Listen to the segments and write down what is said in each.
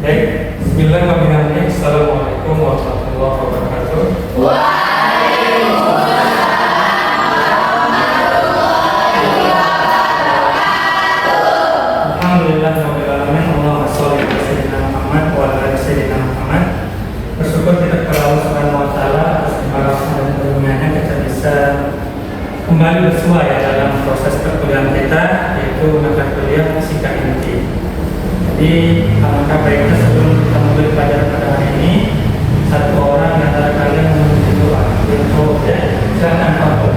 Baik, bismillahirrahmanirrahim. Assalamualaikum warahmatullahi wabarakatuh. Alhamdulillah rabbil alamin. Allahumma shalli ala sayyidina Muhammad wa ala ali sayyidina Muhammad. Bersyukur kita kepada Allah Subhanahu wa taala atas limpahan dan karunia-Nya kita bisa kembali bersua ya dalam proses perkuliahan kita, yaitu mata kuliah fisika inti. Jadi alangkah baiknya sebelum kita mulai pelajaran pada hari ini, satu orang di antara kalian menuju doa. Ya, silakan Pak.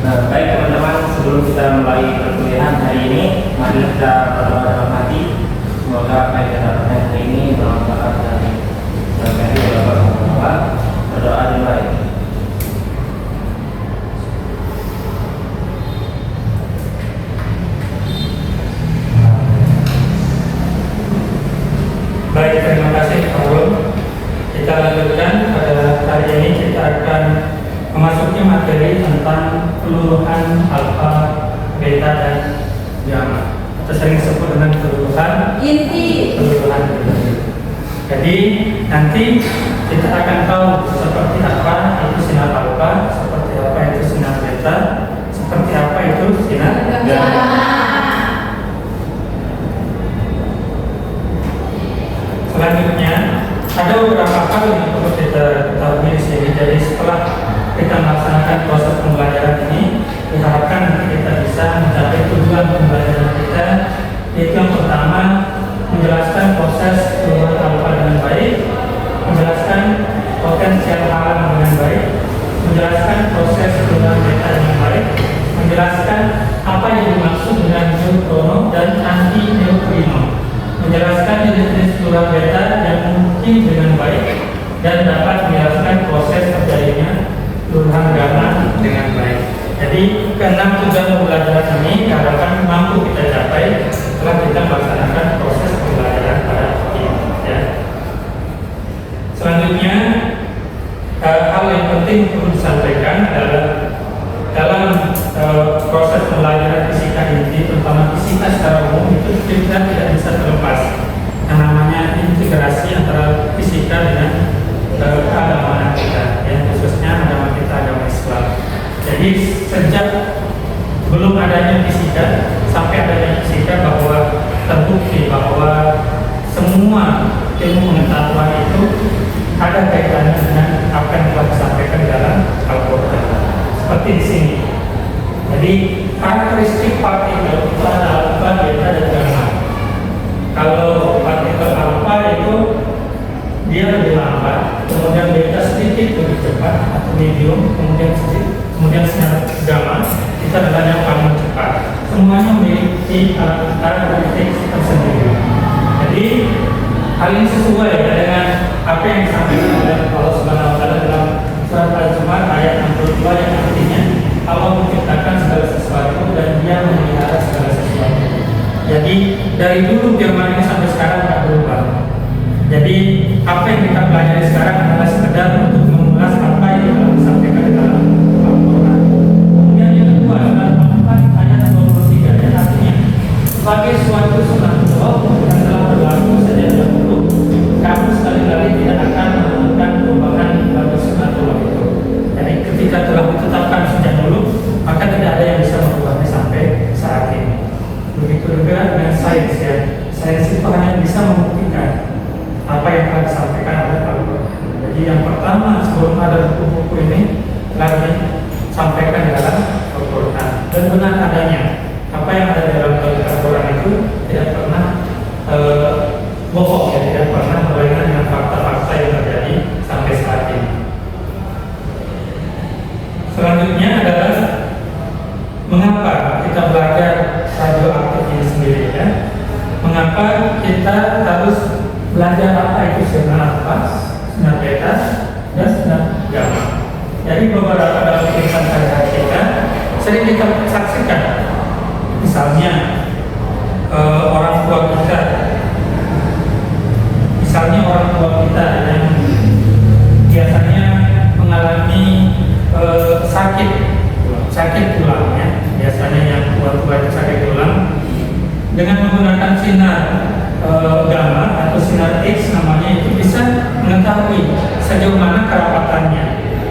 Nah, baik teman-teman, sebelum kita mulai perkuliahan hari ini, mari kita berdoa dalam hati. Semoga apa yang kita dapatkan hari ini bermanfaat dari Bapak Bapak. Berdoa dimulai. Baik, terima kasih Pak Rul. Kita lanjutkan pada hari ini, kita akan memasuki materi tentang keluluhan alfa, beta, dan gamma, atau sering disebut dengan keluluhan inti. Jadi nanti kita akan tahu seperti apa itu sinar alfa, seperti apa itu sinar beta, seperti apa itu sinar gamma. Selanjutnya ada beberapa hal yang perlu kita ketahui di sini. Jadi setelah kita melaksanakan proses pembelajaran ini, diharapkan nanti kita bisa mencapai tujuan pembelajaran kita, yaitu yang pertama menjelaskan proses keluluhan alfa dengan baik, menjelaskan potensial alam dengan baik, menjelaskan proses keluluhan beta dengan baik, menjelaskan apa yang dimaksud dengan neutrono dan anti neutrino, menjelaskan jenis-jenis keluluhan beta yang mungkin dengan baik, dan dapat menjelaskan proses terjadinya keluluhan gamma dengan baik. Jadi keenam tujuan pembelajaran ini diharapkan mampu kita capai setelah kita melaksanakan proses pembelajaran pada hari ini. Ya. Selanjutnya hal yang penting perlu disampaikan adalah dalam proses pembelajaran fisika inti, terutama fisika secara umum, itu kita tidak bisa terlepas yang namanya integrasi antara fisika dengan keagamaan kita, ya, khususnya agama kita, agama Islam. Jadi sejak belum adanya fisika sampai adanya fisika, bahwa terbukti bahwa semua ilmu pengetahuan itu ada kaitannya dengan apa yang telah disampaikan dalam Al-Quran. Seperti di sini. Jadi karakteristik partikel itu ada alfa, beta, dan gamma. Kalau partikel alfa itu dia lebih lambat, kemudian beta sedikit lebih cepat atau medium, kemudian sinar gamma itu adalah yang paling cepat. Semuanya memiliki karakteristik tersendiri. Jadi hal ini sesuai dengan apa yang disampaikan oleh Allah Subhanahu Wa Taala dalam surat Al-Zumar ayat 62 yang artinya Allah menciptakan segala sesuatu dan Dia memelihara segala sesuatu. Jadi dari dulu zaman ini sampai sekarang tidak berubah. Jadi apa yang kita pelajari sekarang adalah sekedar untuk mengulas apa yang telah disampaikan di dalam Al-Quran. Kemudian yang kedua adalah Al-Quran ayat 23 yang artinya sebagai suatu sunatullah yang telah berlaku sejak dahulu, kamu sekali-kali tidak akan menemukan perubahan bagi sunatullah itu. Jadi ketika telah ditetapkan sejak dulu, maka tidak ada yang bisa merubahnya sampai saat ini. Begitu juga dengan sains, ya. Sains itu hanya bisa membuktikan apa yang telah disampaikan oleh Al-Quran. Jadi yang pertama, sebelum ada buku-buku ini telah disampaikan di dalam Al-Quran, dan benar adanya apa yang ada di dalam Al-Quran itu tidak pernah bohong, ya, tidak pernah berlainan dengan fakta-fakta yang terjadi sampai saat ini. Selanjutnya adalah mengapa kita belajar radioaktif ini sendiri, ya. Mengapa kita harus belajar apa itu sinar alfa, sinar beta, dan sinar gamma. Jadi beberapa dalam kehidupan sehari-hari kita sering kita saksikan, misalnya orang tua kita yang biasanya mengalami sakit tulang, ya. Biasanya yang tua-tua itu sakit tulang, dengan menggunakan sinar gamma atau sinar X namanya itu bisa mengetahui sejauh mana kerapatannya.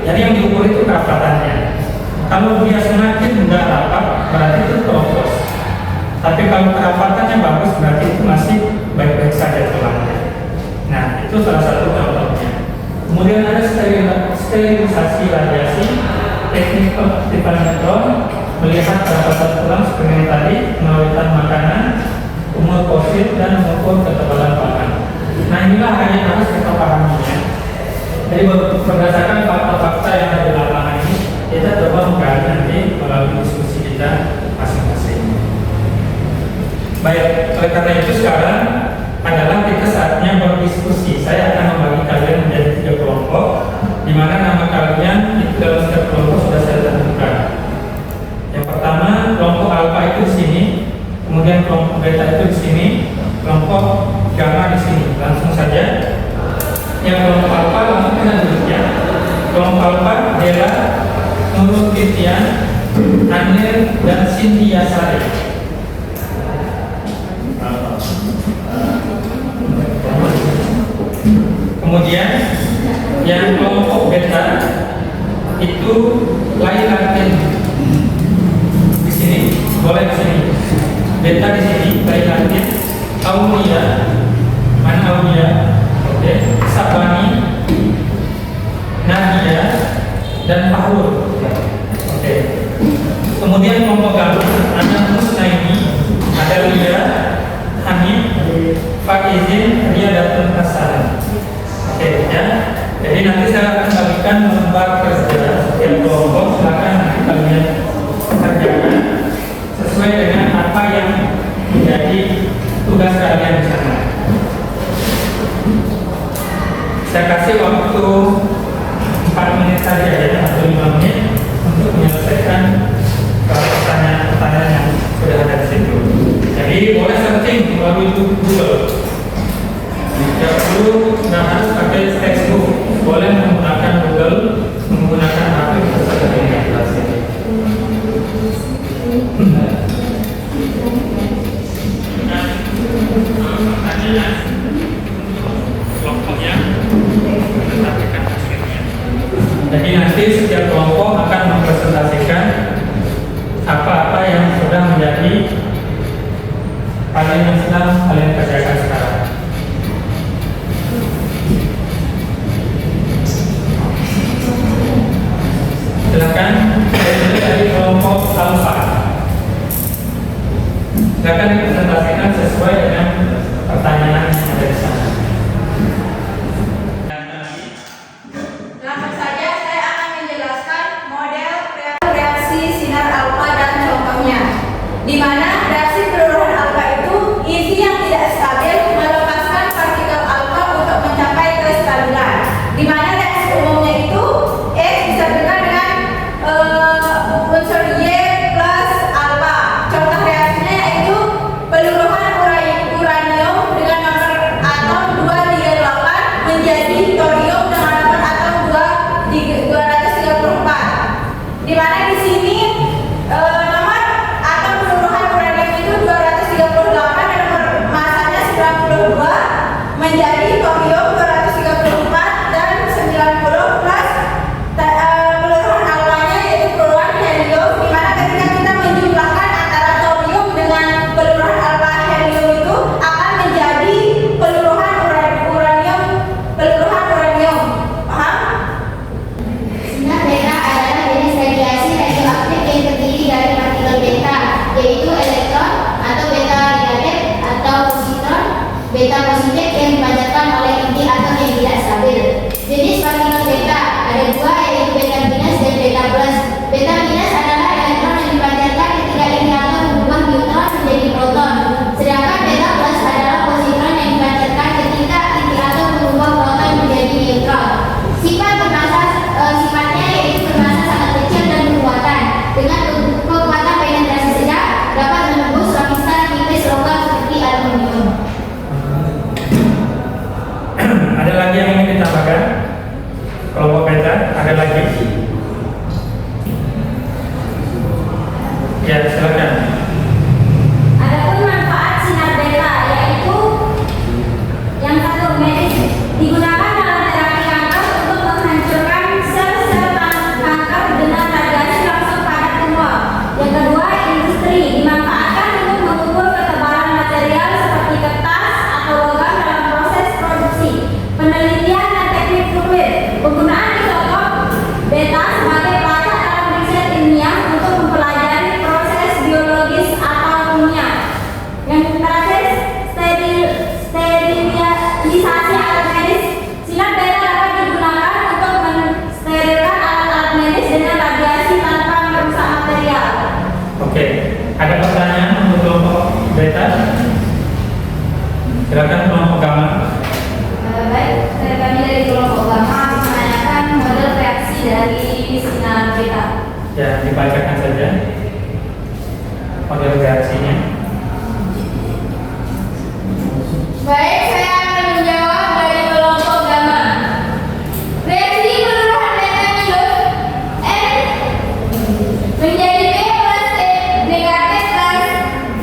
Jadi yang diukur itu kerapatannya. Kalau dia semakin nggak rapat, berarti itu keropos. Tapi kalau kerapatannya bagus, berarti itu masih baik-baik saja tulangnya. Nah, itu salah satu contohnya. Kemudian ada sterilisasi radiasi, teknik pengaktifan neutron, melihat kerapatan tulang seperti yang tadi, pengawatan makanan, umur fosil, dan mengukur ketebalan bahan. Nah, inilah hanya harus kita pahaminya. Jadi berdasarkan fakta-fakta yang ada di lapangan ini, kita coba menggali nanti melalui diskusi kita masing-masing. Baik, oleh karena itu sekarang adalah kita saatnya berdiskusi. Saya akan membagi kalian menjadi 3 kelompok, di mana nama kalian itu dalam setiap kelompok sudah saya tentukan. Yang pertama, kelompok alfa itu di sini, kemudian kelompok beta itu di sini, kelompok gamma di sini. Langsung saja. Yang kelompok alfa langsung kita dulu ya. Kelompok alfa adalah Nurul Titian, Anil, dan Cynthia Sari. Kemudian yang kelompok beta itu Lailatin di sini, boleh di sini. Beta di sini, Lailatin, Aulia, mana Aulia? Oke, Sabani, Nadia, dan Fahrul. Oke. Kemudian kelompok gamma ada Musnaini, ada Lia, Hanif, Faizin, Ria, dan Hasan. Oke, ya. Jadi nanti saya akan bagikan lembar kerja setiap kelompok. Silakan nanti kalian kerjakan sesuai dengan apa yang menjadi tugas kalian di sana. Saya kasih waktu 4 menit saja ya, atau 5 menit untuk menyelesaikan pertanyaan-pertanyaan yang sudah ada di situ. Jadi boleh searching melalui Google. Tidak perlu, nggak harus pakai textbook. Boleh menggunakan Google, menggunakan HP beserta dengan kelasnya. Pertanyaan kelompoknya, presentasikan hasilnya. Jadi nanti setiap kelompok akan mempresentasikan apa-apa yang sudah menjadi kalian yang sedang kalian kerjakan sekarang. Silakan dari kelompok alfa. Silakan dipresentasikan sesuai dengan pertanyaan yang ada di sana. Langsung saja saya akan menjelaskan model reaksi sinar alfa dan contohnya, di mana reaksi peluruhan alfa itu isi yang tidak stabil melepaskan partikel alfa untuk mencapai kestabilan, di mana reaksi umumnya itu X disatukan dengan unsur Y plus alfa. Contoh reaksinya yaitu peluruhan uranium dengan nomor atom Silakan kelompok gamma. Baik, kami dari kelompok gamma menanyakan model reaksi dari sinar beta. Ya, dibacakan saja model reaksinya. Baik, saya akan menjawab dari kelompok gamma. Reaksi penurunan beta minus N menjadi B plus E negatif plus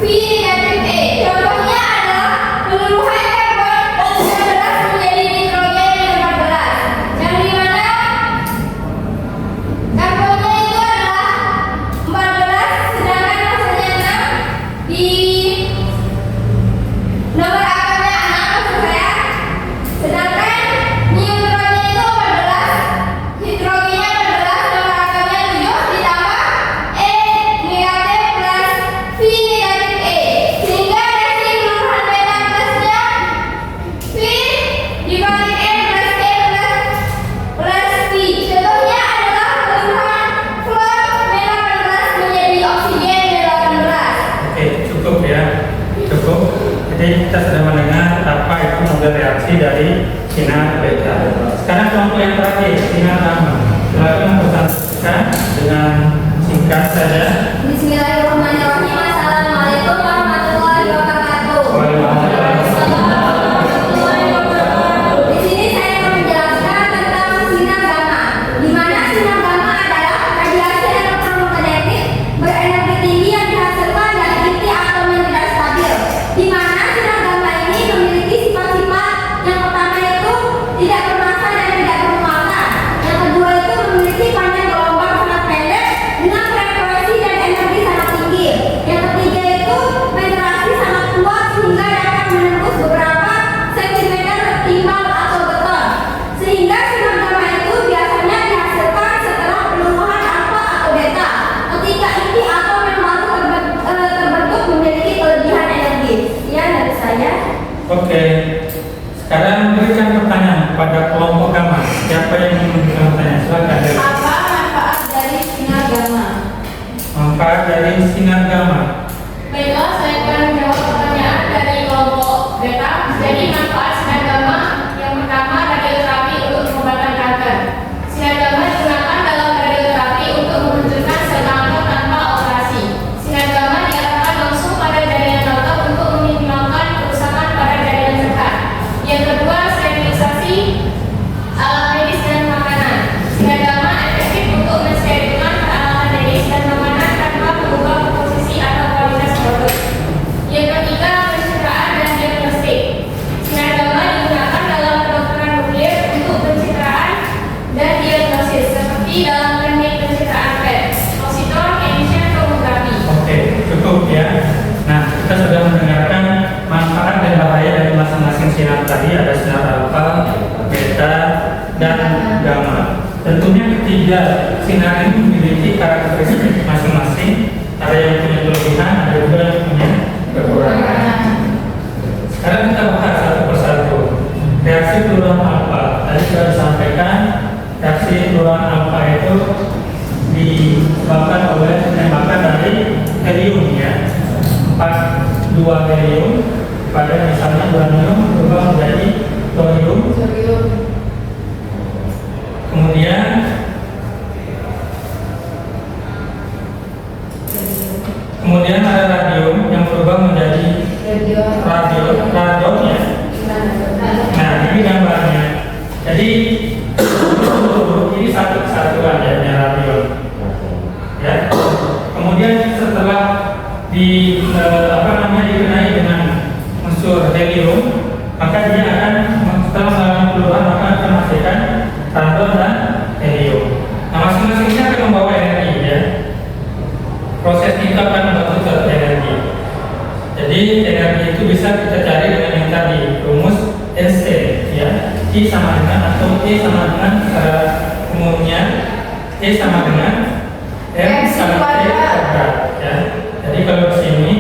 V negatif E. Contohnya adalah penurunan karbon 19 menjadi nitrogen yang 14, yang dimana karbonnya itu adalah 14 sedangkan masanya 6 di nomor atomnya 6 maksud saya. Sedangkan neutronnya itu 14, hidrogennya 14, nomor atomnya 7 ditambah E negatif plus V negatif E, sehingga reaksi penurunan beta plusnya V dibalik N plus E plus V. Contohnya adalah penurunan fluor B18 menjadi oksigen B18. Oke, cukup ya, cukup. Jadi kita sudah mendengar apa itu model reaksi dari sinar beta. Sekarang kelompok yang terakhir, sinar gamma. Silakan bersaksikan dengan singkat saja. Bismillahirrahmanirrahim. Assalamualaikum warahmatullahi wabarakatuh. Di sini saya akan menjelaskan tentang sinar gamma, di mana sinar gamma adalah radiasi elektromagnetik berenergi tinggi yang dihasilkan dari inti atom yang tidak stabil. Di mana sinar gamma ini memiliki sifat-sifat yang pertama itu tidak bermassa dan tidak bermuatan. Yang kedua itu memiliki panjang gelombang sangat pendek dengan frekuensi dan energi sangat tinggi. Yang ketiga itu penetrasi sangat kuat sehingga dapat menembus beberapa sentimeter timbal atau beton. Sehingga sinar gamma itu biasanya dihasilkan setelah penurunan alfa atau beta, ketika inti atom yang baru terbentuk memiliki kelebihan energi. Sekian dari saya. Oke, sekarang berikan pertanyaan kepada kelompok gamma. Siapa yang memberikan pertanyaan? Silakan. Apa manfaat dari sinar gamma? Manfaat dari sinar gamma. Baiklah, saya akan menjawab pertanyaan dari kelompok beta. Jadi manfaat sinar gamma yang pertama, radioterapi untuk pengobatan kanker. Sinar gamma digunakan dalam radioterapi untuk memunculkan sel kanker tanpa operasi. Sinar gamma diarahkan langsung pada jaringan kanker untuk meminimalkan kerusakan pada jaringan sehat. Yang kedua, sterilisasi alat medis dan makanan. Sinar gamma efektif untuk mensterilkan peralatan medis dan makanan tanpa mengubah komposisi atau kualitas produk. Yang ketiga, pencitraan dan diagnostik. Sinar gamma digunakan dalam kedokteran nuklir untuk pencitraan dan diagnosis, seperti dalam teknik pencitraan PET, positor emission tomografi. Oke, cukup ya. Nah, kita sudah mendengarkan manfaat dan bahaya dari masing-masing sinar tadi. Ada sinar alfa, beta, dan gamma. Tentunya ketiga sinar ini memiliki karakteristik masing-masing. Ada yang punya kelebihan, ada juga yang punya kekurangan. Sekarang kita bahas satu persatu. Reaksi fluoran alfa. Tadi sudah disampaikan, reaksi fluoran alfa itu disebabkan oleh tembakan dari helium ya. 2 helium pada misalnya uranium berubah menjadi thorium. Kemudian ada radium yang berubah menjadi radion ya. Nah, ini gambarnya. Jadi ini satu kesatuan ya, radion. Ya. Kemudian setelah dikenai dengan unsur helium, maka dia akan setelah mengalami peluruhan maka akan menghasilkan radon dan helium. Nah, masing-masingnya akan membawa energi ya. Proses itu akan membentuk suatu energi. Jadi energi itu bisa kita cari dengan yang tadi rumus Einstein ya. I sama dengan atau E sama dengan secara umumnya E sama dengan M sama T kuadrat ya. Jadi kalau di sini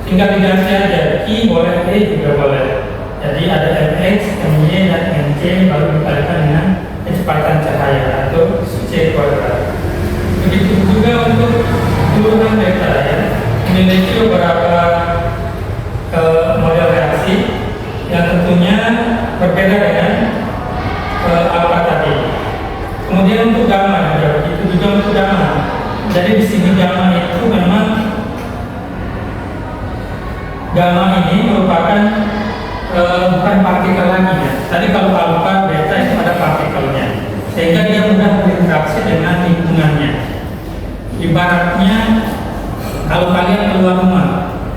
tinggal diganti aja, I boleh, E juga boleh. Jadi ada Mx, My, dan Mc baru dikalikan dengan kecepatan cahaya atau C kuadrat. Begitu juga untuk turunan beta ya, memiliki beberapa sini gamma itu memang gamma ini merupakan bukan partikel lagi ya. Tadi kalau alfa, beta itu ada partikelnya, sehingga dia mudah berinteraksi dengan lingkungannya. Ibaratnya kalau kalian keluar rumah,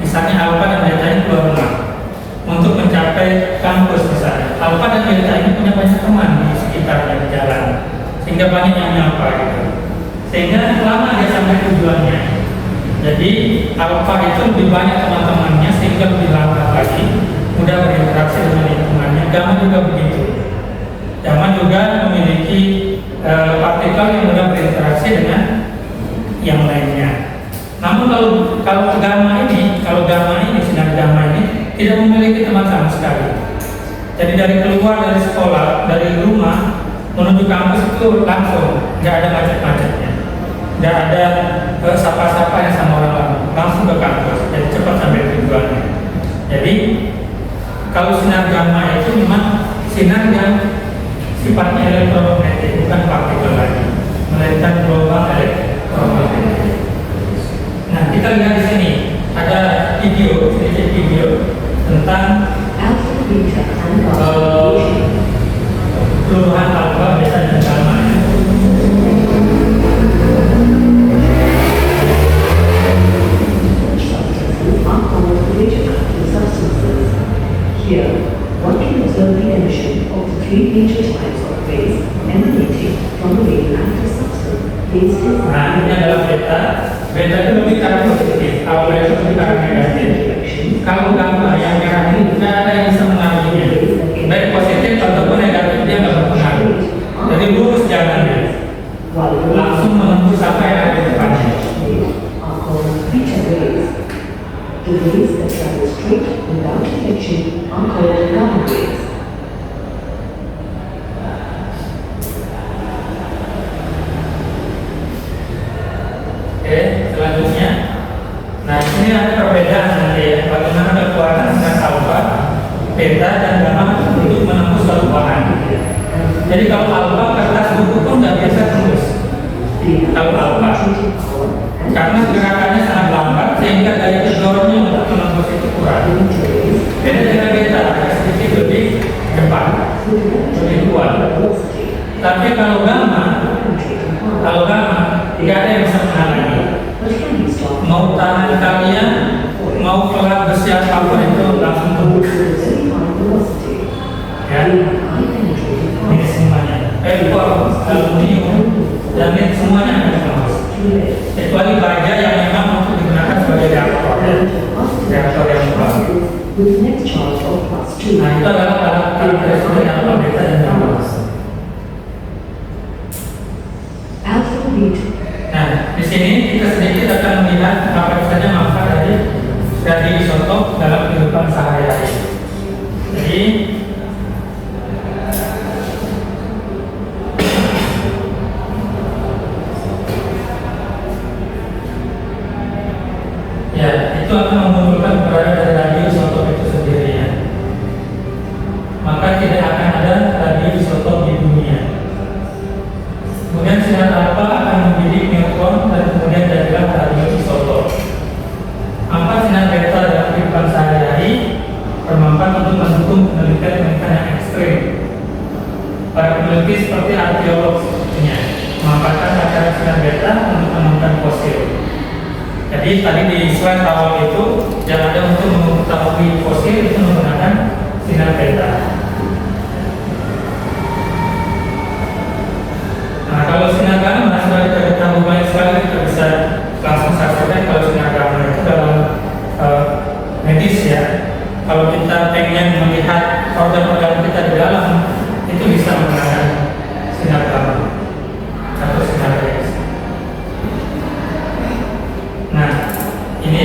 misalnya alfa dan beta ini keluar rumah untuk mencapai kampus misalnya, alfa dan beta ini punya banyak teman di sekitarnya di jalan, sehingga banyak yang menyapa gitu. Sehingga lama dia sampai tujuannya. Jadi alfa itu lebih banyak teman-temannya sehingga lebih lambat lagi, mudah berinteraksi dengan lingkungannya. Gamma juga begitu. Gamma juga memiliki partikel yang mudah berinteraksi dengan yang lainnya. Namun kalau gamma ini sinar gamma ini tidak memiliki teman sama sekali. Jadi dari keluar dari sekolah, dari rumah menuju kampus itu langsung, nggak ada macet-macetnya, nggak ada sapa-sapa yang sama orang lain, langsung ke kampus, jadi cepat sampai tujuannya. Jadi kalau sinar gamma itu memang sinar yang sifatnya elektromagnetik, bukan partikel lagi, melainkan gelombang elektromagnetik. Nah, kita lihat di sini ada sedikit video tentang peluruhan alfa, beta, dan gamma. Here, one can observe the emission of the three major types of rays emanating from the radioactive substance based in Nah, ini adalah beta. Beta itu lebih ke arah positif, alfa itu lebih ke arah negatif. Kalau gamma yang merah ini tidak ada yang bisa mengaruhinya, baik positif ataupun negatif dia nggak berpengaruh. Jadi lurus jalannya, langsung menembus apa yang ada di depannya. are called beta rays. The rays that travel straight without deflection are called gamma rays. Oke, selanjutnya, nah ini ada perbedaan nanti ya, bagaimana kekuatan sinar alfa, beta, dan gamma untuk menembus suatu bahan. Jadi kalau alfa kertas buku pun nggak biasa tembus. Kalau alfa, karena gerakannya sangat lambat sehingga daya gedornya untuk menembus itu kurang. Beda dengan beta, agak sedikit lebih cepat, lebih kuat. Tapi kalau gamma tidak ada yang bisa menghalangi. Mau tangan kalian, mau pelat besi apapun itu langsung tembus. Ya, ini semuanya. Aluminium, dan ini semuanya akan tembus. Kecuali baja yang memang untuk digunakan sebagai reaktor yang murah. Nah, itu adalah karakteristik alfa, beta, dan gamma. Nah, di sini kita sedikit akan melihat apa saja manfaat dari isotop dalam kehidupan sehari-hari. Jadi, ya itu akan memunculkan keberadaan dari radioisotop itu sendiri ya. Maka tidak akan ada radioisotop di dunia. Kemudian sinar alfa akan membidik neutron dan kemudian jadilah radioisotop. Maka sinar beta dalam kehidupan sehari-hari bermanfaat untuk mendukung penelitian yang ekstrim. Para peneliti seperti arkeolog sebetulnya memanfaatkan acara sinar beta untuk menemukan fosil. Jadi tadi di slide awal itu yang ada untuk mengetahui fosil itu menggunakan sinar beta. Nah, kalau sinar gamma sudah kita ketahui banyak sekali, kita bisa langsung saksikan kalau sinar gamma itu dalam medis ya. Kalau kita pengen melihat organ-organ kita di dalam, itu bisa menggunakan sinar gamma atau sinar X. Nah, ini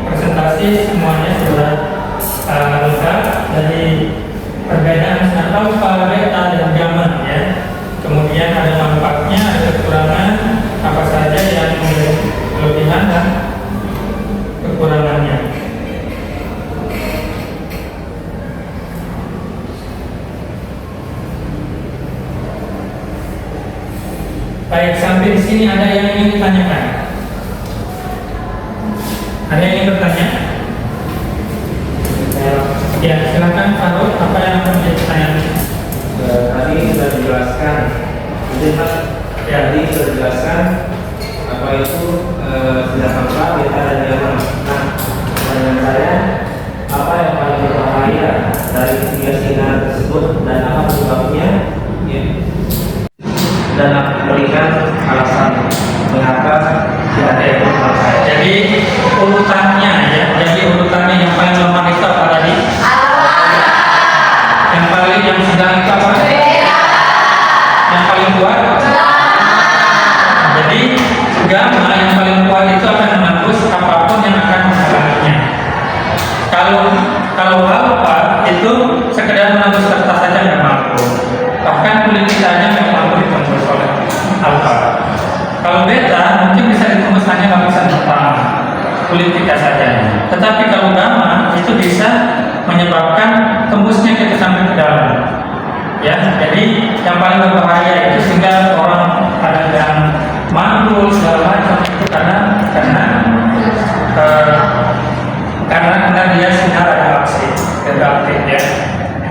presentasi semuanya sudah lengkap dari perbedaan sinar alfa, beta, dan gamma ya. Kemudian ada manfaatnya, ada kekurangan, apa saja yang memiliki kelebihan dan kekurangannya. Baik, sampai di sini ada yang ingin ditanyakan? Ada yang ingin bertanya? Ya, silakan Faruk, apa yang akan menjadi pertanyaan? Tadi sudah dijelaskan, mungkin Mas, tadi sudah dijelaskan apa itu sinar alfa, beta dan gamma. Nah, pertanyaan saya, apa yang paling berbahaya dari ketiga sinar tersebut dan apa penyebabnya? Ya. Dan berikan alasan mengapa tidak ada yang berbahaya. Jadi urutannya ya, jadi urutannya yang paling lemah itu apa tadi? Yang sedang itu apa? Yang paling kuat? Jadi gamma yang paling kuat itu akan menembus apapun yang akan menghalanginya. Kalau alpha itu sekedar menembus kertas saja nggak mampu. Bahkan kulit kita aja nggak mampu ditembus oleh alpha. Kalau beta mungkin bisa ditembus hanya lapisan pertama, kulit kita saja. Tetapi kalau gamma itu bisa menyebabkan tembusnya kita sampai ke dalam. Ya, jadi yang paling berbahaya itu sehingga orang ada yang mandul segala macam itu karena dia sinar reaktif ya.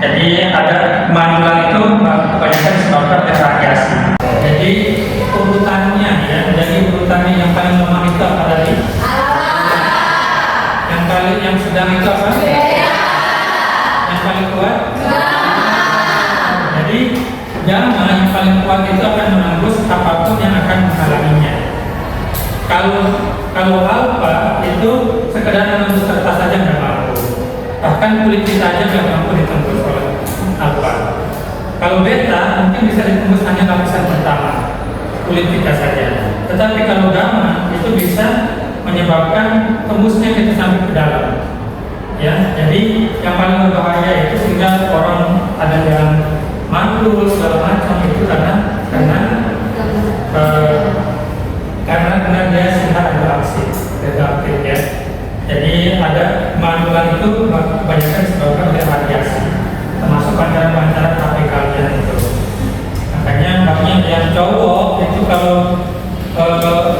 Jadi ada mandulan itu kebanyakan disebabkan oleh radiasi. Jadi urutannya ya, jadi urutannya yang paling lemah itu apa tadi? Yang sedang itu apa? Yang paling kuat? Jadi gamma yang paling kuat itu akan menembus apapun yang akan menghalanginya. Kalau alpha itu sekedar menembus kertas saja nggak mampu. Bahkan kulit kita aja nggak mampu ditembus oleh alpha. Kalau beta mungkin bisa ditembus hanya lapisan pertama, kulit kita saja. Tetapi kalau gamma itu bisa menyebabkan tembusnya kita sampai ke dalam. Ya, jadi yang paling berbahaya itu sehingga orang ada yang mandul segala macam itu karena dia sinar reaktif ya. Jadi ada mandulan itu kebanyakan disebabkan oleh radiasi, termasuk pancaran-pancaran HP kalian itu. Makanya banyak yang cowok itu kalau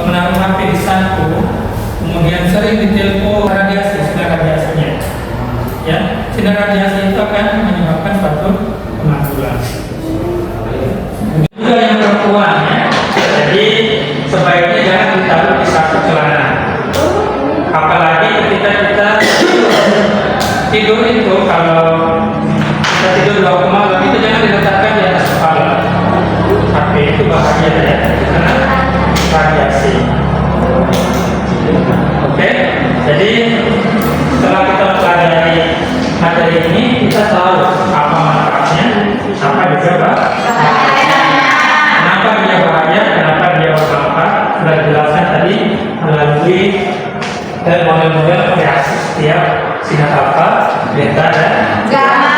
menaruh HP di saku, kemudian sering ditelepon radiasi, sinar radiasinya. Ya, sinar radiasi itu akan menyebabkan suatu kemandulan. Juga yang perempuan ya, jadi sebaiknya jangan ditaruh di saku celana. Apalagi ketika kita tidur itu, kalau kita tidur di bawah malam itu jangan diletakkan di atas kepala. HP itu bahaya ya, karena radiasi. Oke, jadi setelah kita pelajari materi ini, kita tahu apa manfaatnya, apa juga kenapa dia bahaya, kenapa dia bermanfaat. Sudah dijelaskan tadi melalui model-model reaksi setiap sinar alfa, beta, dan gamma.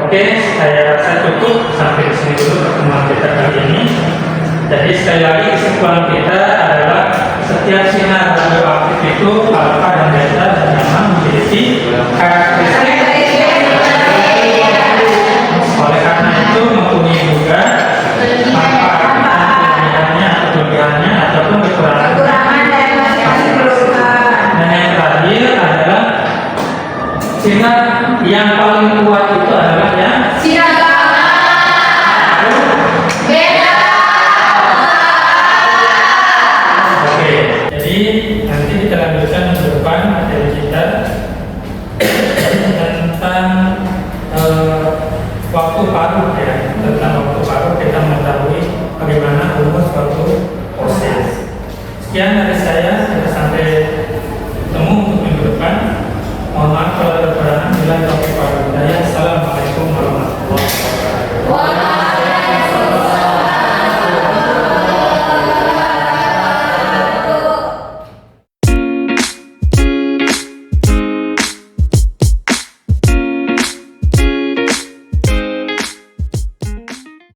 Oke, saya rasa cukup sampai di sini dulu pertemuan kita kali ini. Jadi sekali lagi kesimpulan kita adalah setiap sinar radioaktif itu alfa dan beta dan gamma memiliki karakteristik